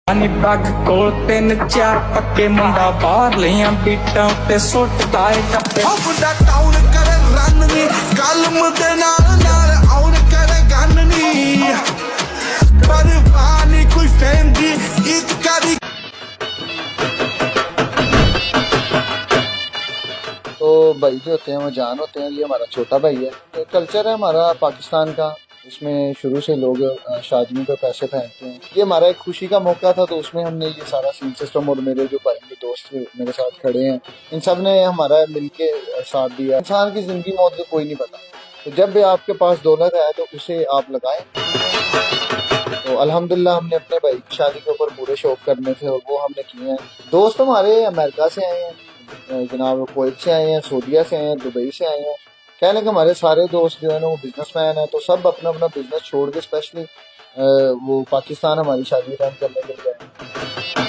नी पग कोल तीन चार पक्के मुंडा बाहर लिया बीटा उत्ते सुटदा है टप्पे बुढ़ा टाउन करे रन नी कलम दे नाल नाल आउन करे गन नी पर पानी कोई फैन दी एक करी। तो भाई जो होते हैं वो जान होते हैं। ये हमारा छोटा भाई है। तो कल्चर है हमारा पाकिस्तान का, इसमें शुरू से लोग शादियों पे पैसे पहनते हैं। ये हमारा एक खुशी का मौका था तो उसमें हमने ये सारा सीन सिस्टम, और मेरे जो भाई के दोस्त मेरे साथ खड़े हैं इन सब ने हमारा मिलके साथ दिया। इंसान की जिंदगी मौत को कोई नहीं पता, तो जब भी आपके पास दौलत है तो उसे आप लगाएं। तो अल्हम्दुलिल्लाह हमने अपने भाई की शादी के ऊपर पूरे शौक करने थे और वो हमने किए हैं। दोस्त हमारे अमेरिका से आए हैं, जनाब कुवैत से आए हैं, सऊदीया से आए हैं, दुबई से आए हैं। कहने के हमारे सारे दोस्त जो है ना वो बिजनेसमैन है, तो सब अपना अपना बिजनेस छोड़ के स्पेशली वो पाकिस्तान हमारी शादी अटेंड करने के लिए आए।